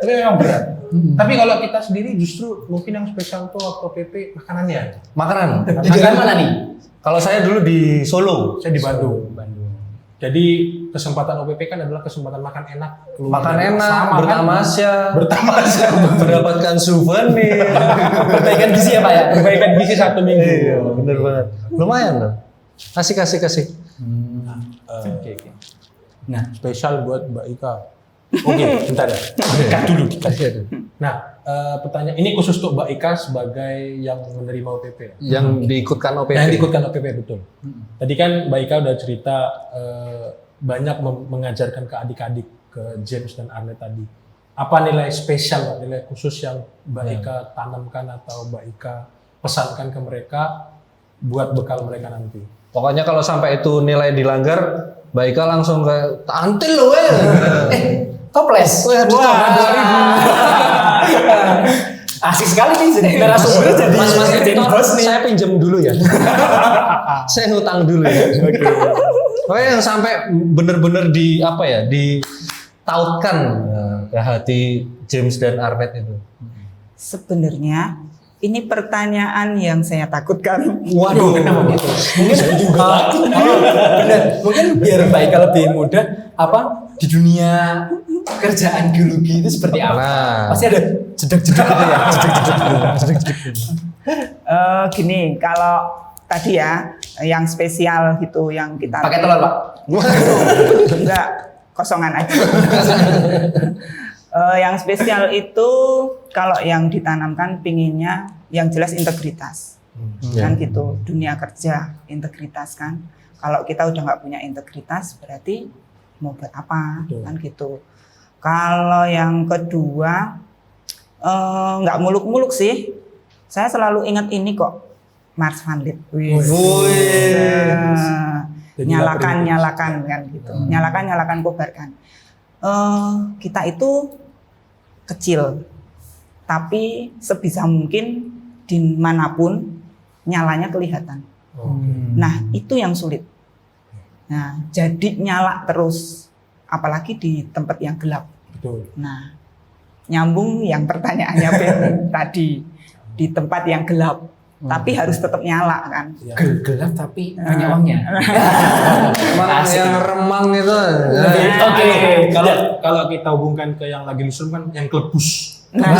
Tapi memang berat. Tapi kalau kita sendiri justru mungkin yang spesial tuh waktu OPP makanannya.
Makanan.
Di daerah mana nih?
Kalau saya dulu di Solo.
Saya di Bandung.
Bandung.
Jadi kesempatan OPP kan adalah kesempatan makan enak,
Makan enak,
Sama,
bertamasya,
bertamasya,
mendapatkan souvenir.
Perbaikan gizi ya Pak ya?
perbaikan gizi 1 minggu.
Iya, bener banget. Lumayan loh. Kasih.
Oke. Nah,
Spesial buat Mbak Ika. Oke, bentar ya. Cut dulu. Nah, pertanyaan ini khusus untuk Mbak Ika sebagai yang menerima OPP ya?
Yang diikutkan OPP.
Yang diikutkan OPP, betul. Tadi kan Mbak Ika udah cerita banyak mengajarkan ke adik-adik, ke James dan Arnet tadi. Apa nilai spesial, nilai khusus yang Mbak Ika tanamkan atau Mbak Ika pesankan ke mereka buat bekal mereka nanti?
Pokoknya kalau sampai itu nilai dilanggar, Mbak Ika langsung ke tantil loh
toples.
Wah,
Asik sekali nih jadi narasumber jadi
Mas
jadi
editor,
bos nih.
saya pinjam dulu ya. Saya ngutang dulu ya. Oke. Pokoknya yang sampai bener-bener ditautkan ke hati James dan Arnet itu.
Sebenarnya ini pertanyaan yang saya takutkan.
Waduh,
Kenapa gitu?
Mungkin saya juga benar. Mungkin biar Mbak Ika lebih mudah di dunia kerjaan geologi itu seperti apa?
Nah.
Pasti ada jedek-jedek gitu ya. Jedek-jedek.
Gini, kalau tadi ya yang spesial gitu yang kita
Pakai telur, Pak.
enggak kosongan aja. Yang spesial itu kalau yang ditanamkan pinginnya yang jelas integritas. Kan gitu, dunia kerja integritas kan. Kalau kita udah nggak punya integritas berarti mau buat apa? Kan gitu. Kalau yang kedua nggak muluk-muluk sih. Saya selalu ingat ini kok, Mars Van Lith. Nyalakan kan gitu. Nyalakan kobarkan. Kita itu kecil, tapi sebisa mungkin dimanapun nyalanya kelihatan. Nah itu yang sulit. Nah jadi nyala terus, apalagi di tempat yang gelap.
Betul.
Nah nyambung yang pertanyaannya tadi, di tempat yang gelap, tapi harus tetap nyala kan.
Gelap tapi banyak uangnya.
Emang yang remang itu.
Oke. Kalau kita hubungkan ke yang lagi lusum kan yang kelebus.
Benar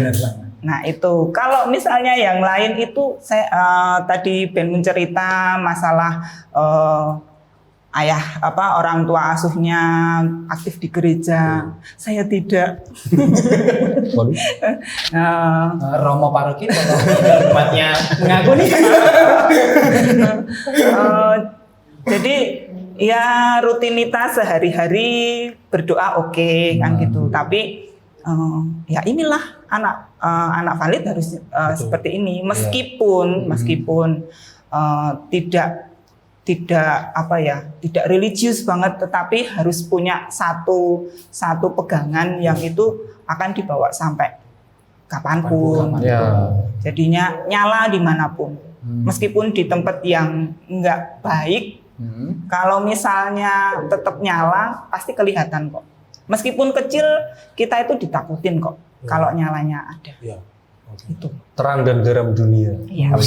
banget.
Nah itu kalau misalnya yang lain itu saya tadi Ben mencerita masalah orang tua asuhnya aktif di gereja, saya tidak.
Romo paroki tempatnya mengaku nih.
Jadi ya rutinitas sehari-hari berdoa oke, kan gitu. Tapi ya inilah anak valid harus seperti ini, meskipun tidak religius banget, tetapi harus punya satu pegangan yang itu akan dibawa sampai kapanpun.
Ya.
Jadinya nyala dimanapun, meskipun di tempat yang enggak baik. Kalau misalnya tetap nyala, pasti kelihatan kok. Meskipun kecil, kita itu ditakutin kok. Kalau nyalanya ada.
Iya.
Itu.
Terang dan garam dunia.
Iya.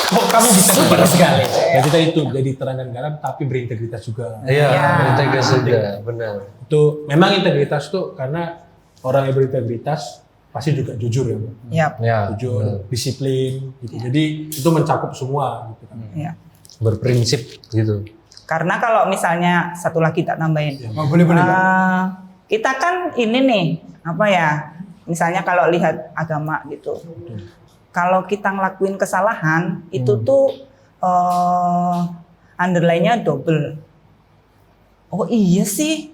Oh, kamu bisa super sekali. Jadi tadi itu jadi terang dan garam tapi berintegritas juga.
Iya,
Ya.
integritas juga, benar.
Itu memang integritas tuh karena orang yang berintegritas pasti juga jujur ya, Mbak.
Yap.
Ya,
Jujur, disiplin gitu. Jadi itu mencakup semua gitu kan.
Ya.
berprinsip gitu.
Karena kalau misalnya satu lagi tak tambahin.
Oh, boleh boleh. Pak.
Kita kan ini nih, apa ya? Misalnya kalau lihat agama gitu. Kalau kita ngelakuin kesalahan, itu tuh underline-nya double. Oh iya sih,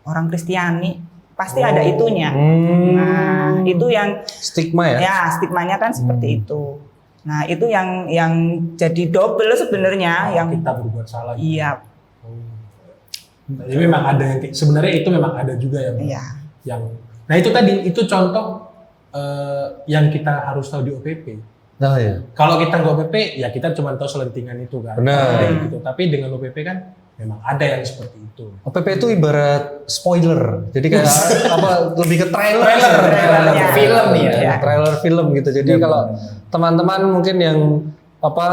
orang Kristiani pasti ada itunya. Nah, itu yang
Stigma ya?
ya stigmanya kan seperti itu. Nah, itu yang jadi double sebenarnya yang
kita berbuat salah.
iya.
Jadi memang ada yang sebenarnya itu memang ada juga ya, Mbak.
Iya.
Yang nah itu tadi itu contoh yang kita harus tahu di OPP.
Oh ya.
Kalau kita nggak OPP ya kita cuma tahu selentingan itu kan.
Benar.
Gitu. Tapi dengan OPP kan memang ada yang seperti itu.
OPP itu ibarat spoiler. Jadi kayak apa lebih ke trailer.
Trailernya.
Film nih ya.
Trailer film gitu. Jadi kalau teman-teman mungkin yang apa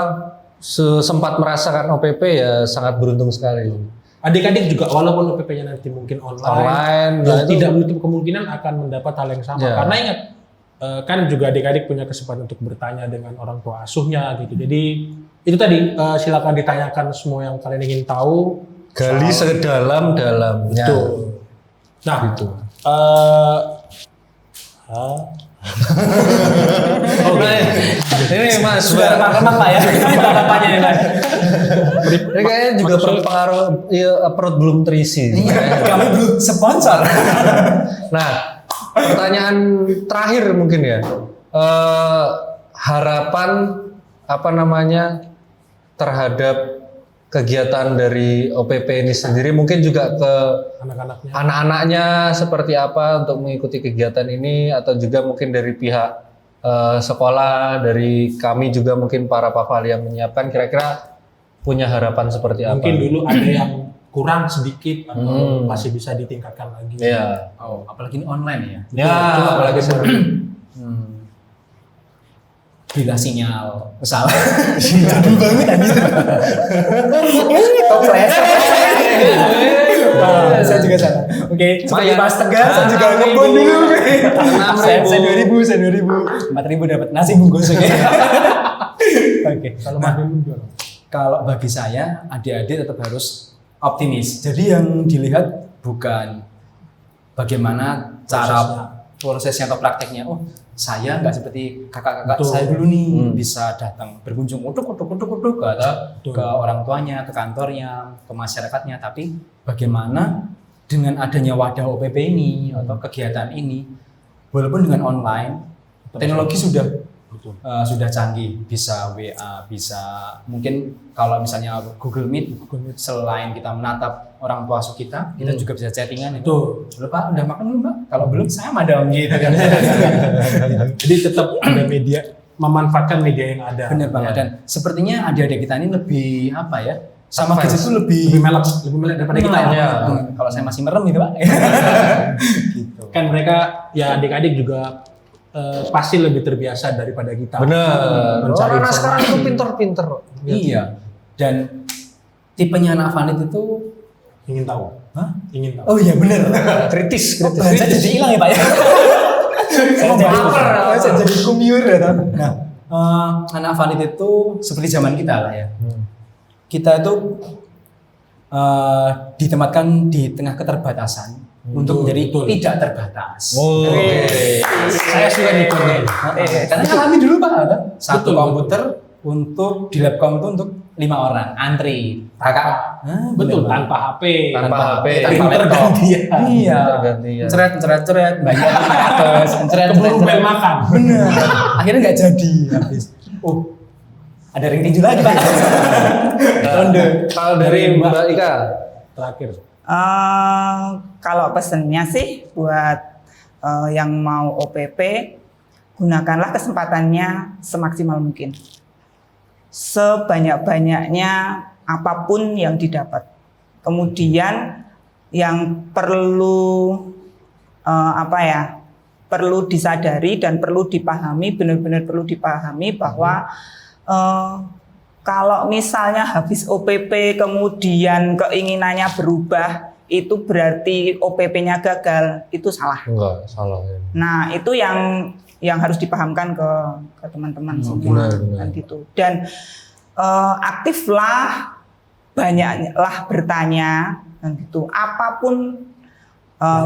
sempat merasakan OPP ya sangat beruntung sekali.
Adik-adik juga walaupun OPP-nya nanti mungkin online,
Nah, itu
tidak menutup kemungkinan akan mendapat hal yang sama.
Ya.
Karena ingat kan juga adik-adik punya kesempatan untuk bertanya dengan orang tua asuhnya gitu. Jadi itu tadi silakan ditanyakan semua yang kalian ingin tahu.
gali sedalam-dalamnya.
Betul. Nah,
Gitu. Ini Mas,
Remak Pak ya. Bapaknya ya Pak.
ini kayaknya juga berpengaruh ya, perut belum terisi.
Kami belum sponsor.
Nah, pertanyaan terakhir mungkin ya. Harapan apa namanya terhadap kegiatan dari OPP ini sendiri mungkin juga ke
anak-anaknya.
anak-anaknya seperti apa untuk mengikuti kegiatan ini atau juga mungkin dari pihak sekolah, dari kami juga mungkin para pafali yang menyiapkan kira-kira punya harapan seperti apa?
Mungkin dulu ada yang kurang sedikit atau masih bisa ditingkatkan lagi.
Iya.
Oh, apalagi ini online ya.
Ya,
Coba
apalagi
Bila sinyal salah. Jadul banget tadi. Top flash. Saya juga salah. Oke, seperti Mas Tegar, saya juga ngebon dulu. Saya 2000, 4.000 dapat nasi bungkus. Oke.
Kalau Madiun juga.
Kalau bagi saya, adik-adik tetap harus optimis. Jadi yang dilihat bukan bagaimana cara prosesnya atau prakteknya. Oh, saya nggak seperti kakak-kakak
Betul.
saya dulu nih bisa datang berkunjung uduk ke orang tuanya, ke kantornya, ke masyarakatnya. Tapi bagaimana dengan adanya wadah OPP ini atau kegiatan ini, walaupun dengan online, teknologi sudah canggih, bisa WA, bisa mungkin kalau misalnya Google Meet, selain kita menatap orang tua asuh kita juga bisa chattingan itu. Loh Pak, udah makan belum Pak? Kalau belum saya madam gitu kan.
Jadi tetap ada media, memanfaatkan media yang ada.
Benar banget. Dan sepertinya adik-adik kita ini lebih apa ya? Sama gadget itu lebih
Lebih melek daripada kita ya.
Kalau saya masih merem gitu Pak. Gitu.
Kan mereka ya adik-adik juga pasti lebih terbiasa daripada kita.
benar.
Mencari
Orang sekarang
informasi.
itu pinter-pinter.
Iya. Dan tipenya anak Vanit itu
Ingin tahu.
hah?
Ingin tahu.
Oh iya benar.
Kritis.
Bahasa jadi hilang ya Pak ya. Saya jadi kumiur ya. Nah, anak Vanit itu seperti zaman kita lah ya. Kita itu ditempatkan di tengah keterbatasan untuk menjadi tidak terbatas.
Oh,
Saya suka nih konten.
Karena alami dulu Pak, satu
Betul,
komputer untuk di labcom itu untuk 5 orang antri. Kakak,
Betul, tanpa HP.
Tanpa HP,
tanpa
printer
laptop.
gantian.
Iya.
Gantian.
Ceret, bayar di atas,
Keburu bel makan.
Bener. Akhirnya nggak jadi habis. Oh, ada ring tinju lagi Pak. Ronde.
Kalau dari Mbak Ika,
Terakhir.
Kalau pesennya sih buat yang mau OPP, gunakanlah kesempatannya semaksimal mungkin. Sebanyak-banyaknya apapun yang didapat. Kemudian yang perlu perlu disadari dan perlu dipahami, benar-benar perlu dipahami bahwa kalau misalnya habis OPP kemudian keinginannya berubah, itu berarti OPP-nya gagal, itu salah.
Enggak, salah. Ya.
Nah, itu yang harus dipahamkan ke teman-teman semua kan gitu. Dan aktiflah, banyaklah bertanya kan gitu. Apapun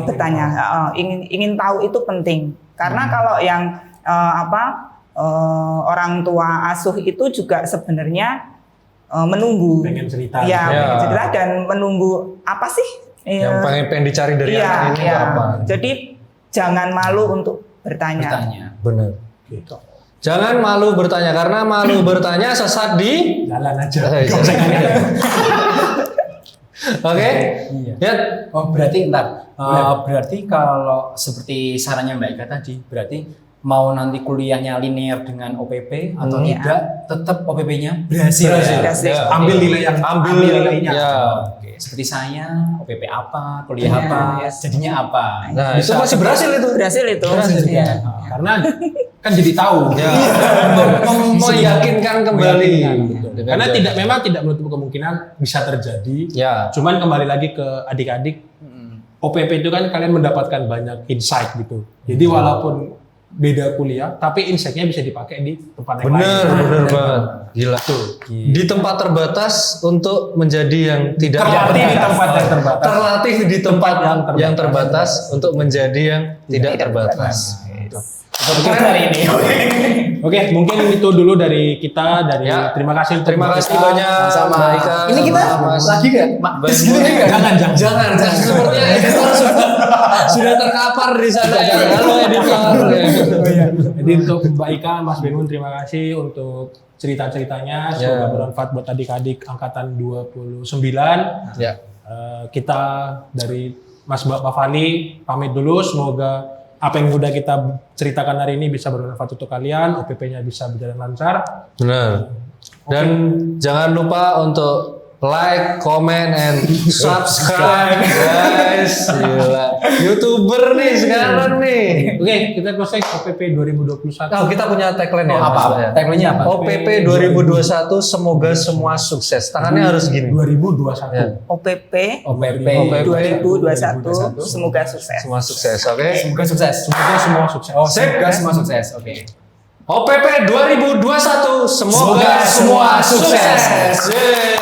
bertanya, ingin tahu itu penting. Karena kalau yang orang tua asuh itu juga sebenarnya menunggu,
pengen cerita,
pengen cerita dan menunggu apa sih
yang pengen dicari dari anak ini apa?
Jadi jangan malu untuk bertanya.
Benar. Gitu. Jangan malu bertanya karena malu bertanya sesat di
jalan aja.
Oke.
Iya.
Ya.
Oh berarti berarti kalau seperti sarannya Mbak Ika tadi, berarti mau nanti kuliahnya linear dengan OPP atau tidak, tetap OPP-nya berhasil.
Ya.
Ambil nilai yang nilainya.
Ya.
Oke. Seperti saya, OPP apa, kuliah apa, jadinya apa.
Nah, itu masih berhasil itu.
Berhasil itu.
Iya.
Karena kan jadi tahu.
Ya. Meyakinkan kembali.
Karena memang tidak menutup kemungkinan bisa terjadi.
Ya.
Cuman kembali lagi ke adik-adik, OPP itu kan kalian mendapatkan banyak insight gitu. Jadi walaupun beda kuliah, tapi insight-nya bisa dipakai di tempat yang lain.
Bener banget. Gila. Di tempat terbatas untuk menjadi yang tidak
Terlatih di tempat yang terbatas.
Terlatih di tempat yang terbatas untuk menjadi yang tidak terbatas.
Untuk hari ini.
Oke, mungkin itu dulu dari kita. Terima kasih
banyak
sama
Mbak Ika.
ini kita lagi nggak?
Jangan. Sepertinya editor sudah terkapar di sana ya. Halo editor.
Jadi untuk Mbak Ika, Mas Benun, terima kasih untuk cerita-ceritanya. Semoga bermanfaat buat adik-adik angkatan 29.
Ya.
Kita dari Mas Bapak Fali pamit dulu. Semoga apa yang sudah kita ceritakan hari ini bisa bermanfaat untuk kalian, OPP-nya bisa berjalan lancar.
Benar. Dan jangan lupa untuk like, comment, and subscribe, guys. Gila. YouTuber nih sekarang nih.
Oke, kita closing OPP 2021.
Oh, kita punya tagline ya.
Tagline-nya apa?
OPP 2021 semoga semua sukses. Tangannya harus gini.
2021.
OPP
OPP
2021 semoga sukses.
Semua sukses, oke?
Semoga sukses.
Semoga semua sukses.
Semoga semua sukses. Oke.
OPP 2021 semoga semua sukses. Yeay.